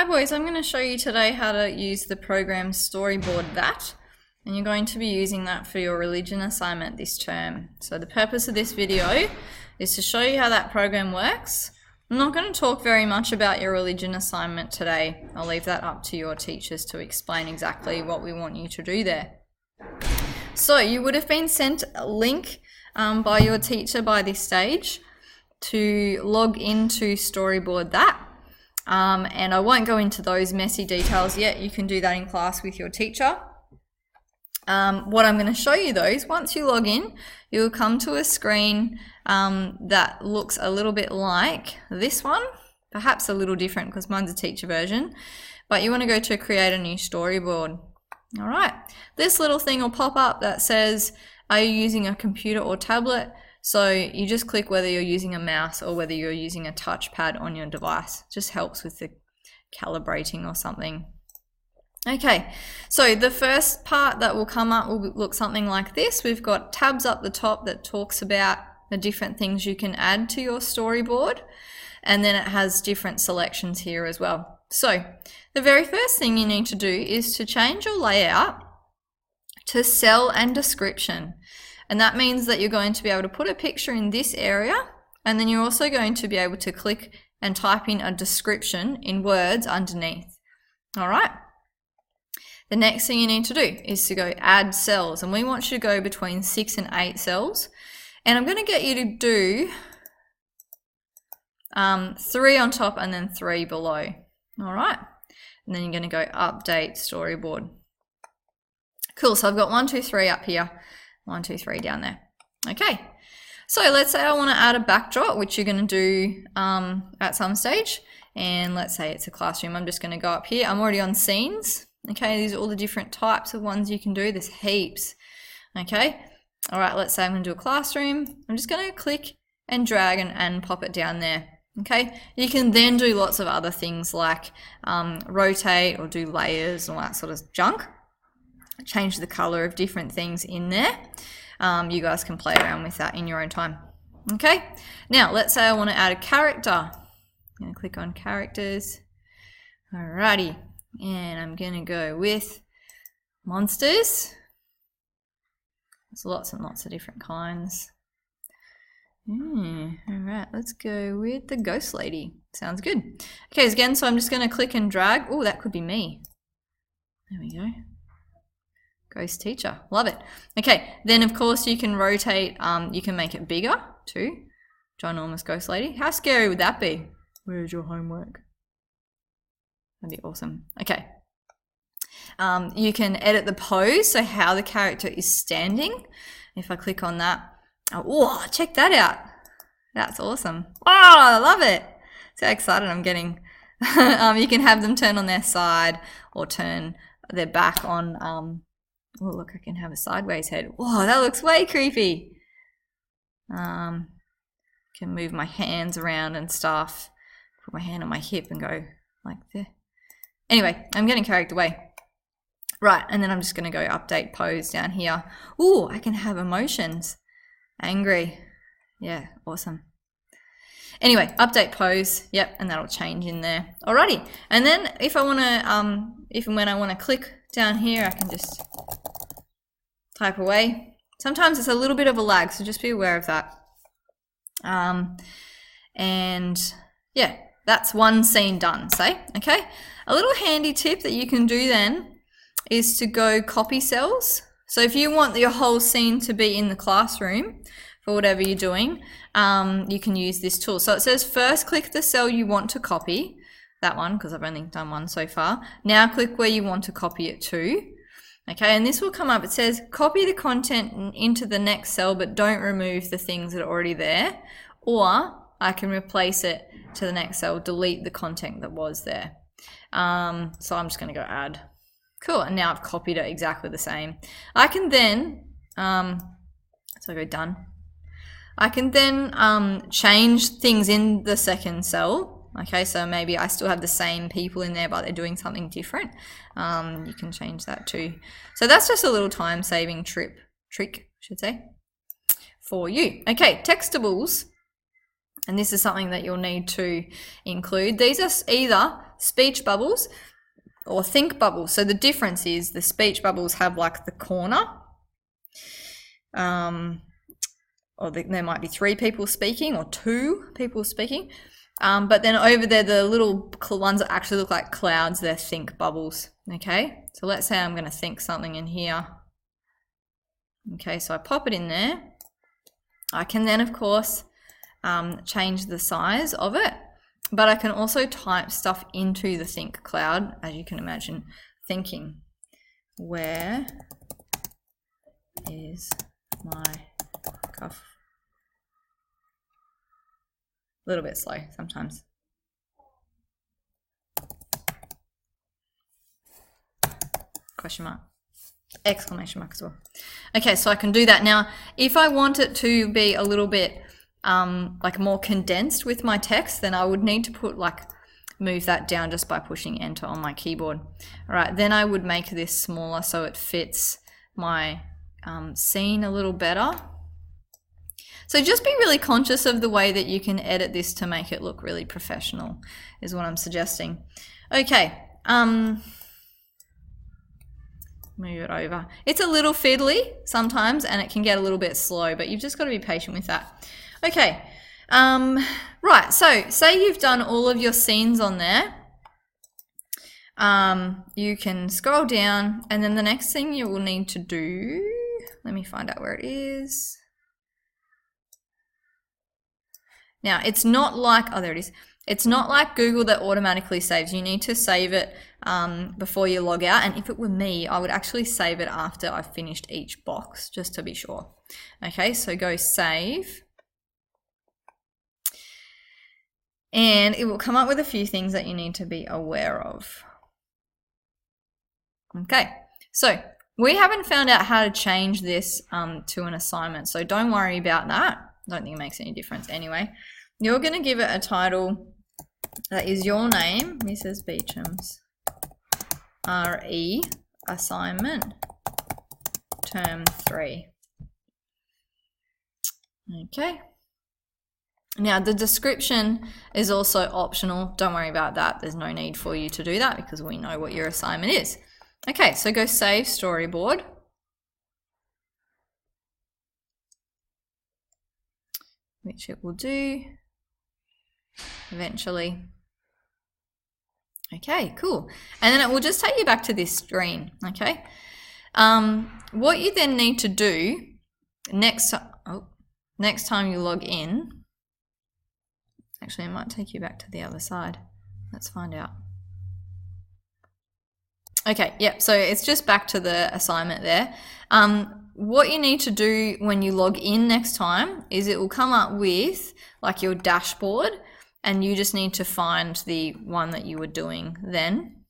Hi boys, I'm going to show you today how to use the program Storyboard That, and you're going to be using that for your religion assignment this term. So the purpose of this video is to show you how that program works. I'm not going to talk very much about your religion assignment today. I'll leave that up to your teachers to explain exactly what we want you to do there. So you would have been sent a link by your teacher by this stage to log into Storyboard That. And I won't go into those messy details yet. You can do that in class with your teacher. What I'm going to show you though is once you log in, you'll come to a screen that looks a little bit like this one, perhaps a little different because mine's a teacher version, but you want to go to create a new storyboard. All right, this little thing will pop up that says, are you using a computer or tablet? So you just click whether you're using a mouse or whether you're using a touchpad on your device. It just helps with the calibrating or something. Okay, so the first part that will come up will look something like this. We've got tabs up the top that talks about the different things you can add to your storyboard, and then it has different selections here as well. So the very first thing you need to do is to change your layout to cell and description. And that means that you're going to be able to put a picture in this area, and then you're also going to be able to click and type in a description in words underneath. All right. The next thing you need to do is to go add cells, and we want you to go between 6 and 8 cells. And I'm going to get you to do 3 on top and then 3 below. All right. And then you're going to go update storyboard. Cool. So I've got 1, 2, 3 up here. 1, 2, 3 down there. Okay, so let's say I want to add a backdrop, which you're going to do at some stage, and let's say it's a classroom. I'm just going to go up here. I'm already on scenes. Okay, these are all the different types of ones you can do. There's heaps. Okay, all right, let's say I'm going to do a classroom. I'm just going to click and drag and pop it down there. Okay, you can then do lots of other things like rotate or do layers and all that sort of junk. Change the color of different things in there. You guys can play around with that in your own time. Okay, now let's say I want to add a character. I'm going to click on characters. Alrighty, and I'm going to go with monsters. There's lots and lots of different kinds. Alright, let's go with the ghost lady. Sounds good. Okay, again, so I'm just going to click and drag. Oh, that could be me. There we go. Ghost teacher, love it. Okay, then of course you can rotate, you can make it bigger too. Ginormous ghost lady. How scary would that be? Where's your homework? That'd be awesome. Okay. You can edit the pose, so how the character is standing. If I click on that, oh, check that out. That's awesome. Oh, I love it. So excited I'm getting. You can have them turn on their side or turn their back on, oh, look, I can have a sideways head. Whoa, that looks way creepy. Can move my hands around and stuff. Put my hand on my hip and go like there. Anyway, I'm getting carried away. Right, and then I'm just going to go update pose down here. Ooh, I can have emotions. Angry. Yeah, awesome. Anyway, update pose. Yep, and that'll change in there. Alrighty, and then if I want to, if and when I want to click down here, I can just type away. Sometimes it's a little bit of a lag, so just be aware of that. And yeah, that's one scene done, say. Okay, a little handy tip that you can do then is to go copy cells. So if you want your whole scene to be in the classroom for whatever you're doing, you can use this tool. So it says first click the cell you want to copy, that one, because I've only done one so far. Now click where you want to copy it to. Okay, and this will come up. It says copy the content into the next cell, but don't remove the things that are already there. Or I can replace it to the next cell, delete the content that was there. So I'm just going to go add. Cool, and now I've copied it exactly the same. I can then, so I go done. I can then change things in the second cell. Okay, so maybe I still have the same people in there, but they're doing something different. You can change that too. So that's just a little time-saving trick, I should say, for you. Okay, textables, and this is something that you'll need to include. These are either speech bubbles or think bubbles. So the difference is the speech bubbles have like the corner, there might be 3 people speaking or 2 people speaking. But then over there, the little ones that actually look like clouds, they're think bubbles, okay? So let's say I'm gonna think something in here. Okay, so I pop it in there. I can then, of course, change the size of it, but I can also type stuff into the think cloud, as you can imagine, thinking, where is my cuff? A little bit slow sometimes. Question mark. Exclamation mark as well. Okay, so I can do that. Now, if I want it to be a little bit like more condensed with my text, then I would need to put move that down just by pushing enter on my keyboard. All right, then I would make this smaller so it fits my scene a little better. So just be really conscious of the way that you can edit this to make it look really professional is what I'm suggesting. Okay, move it over. It's a little fiddly sometimes and it can get a little bit slow, but you've just got to be patient with that. Okay, right, so say you've done all of your scenes on there. You can scroll down and then the next thing you will need to do, let me find out where it is. Now, it's not like, oh, there it is. It's not like Google that automatically saves. You need to save it before you log out. And if it were me, I would actually save it after I've finished each box, just to be sure. Okay, so go save. And it will come up with a few things that you need to be aware of. Okay, so we haven't found out how to change this to an assignment. So don't worry about that. I don't think it makes any difference anyway. You're going to give it a title that is your name, Mrs. Beecham's RE assignment, term 3. Okay. Now the description is also optional. Don't worry about that. There's no need for you to do that because we know what your assignment is. Okay, so go save storyboard. Which it will do eventually. Okay, cool. And then it will just take you back to this screen, okay? What you then need to do next time you log in, actually it might take you back to the other side. Let's find out. Okay, yep, so it's just back to the assignment there. What you need to do when you log in next time is it will come up with like your dashboard and you just need to find the one that you were doing then.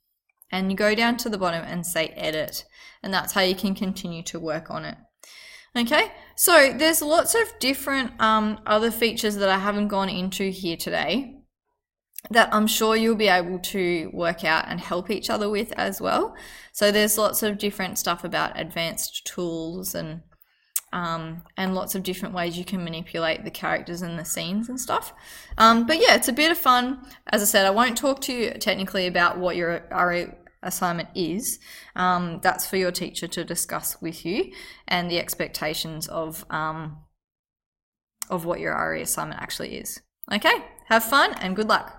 And you go down to the bottom and say edit. And that's how you can continue to work on it. Okay, so there's lots of different other features that I haven't gone into here today that I'm sure you'll be able to work out and help each other with as well. So there's lots of different stuff about advanced tools and lots of different ways you can manipulate the characters and the scenes and stuff. But yeah, it's a bit of fun. As I said, I won't talk to you technically about what your RE assignment is. That's for your teacher to discuss with you and the expectations of what your RE assignment actually is. Okay, have fun and good luck.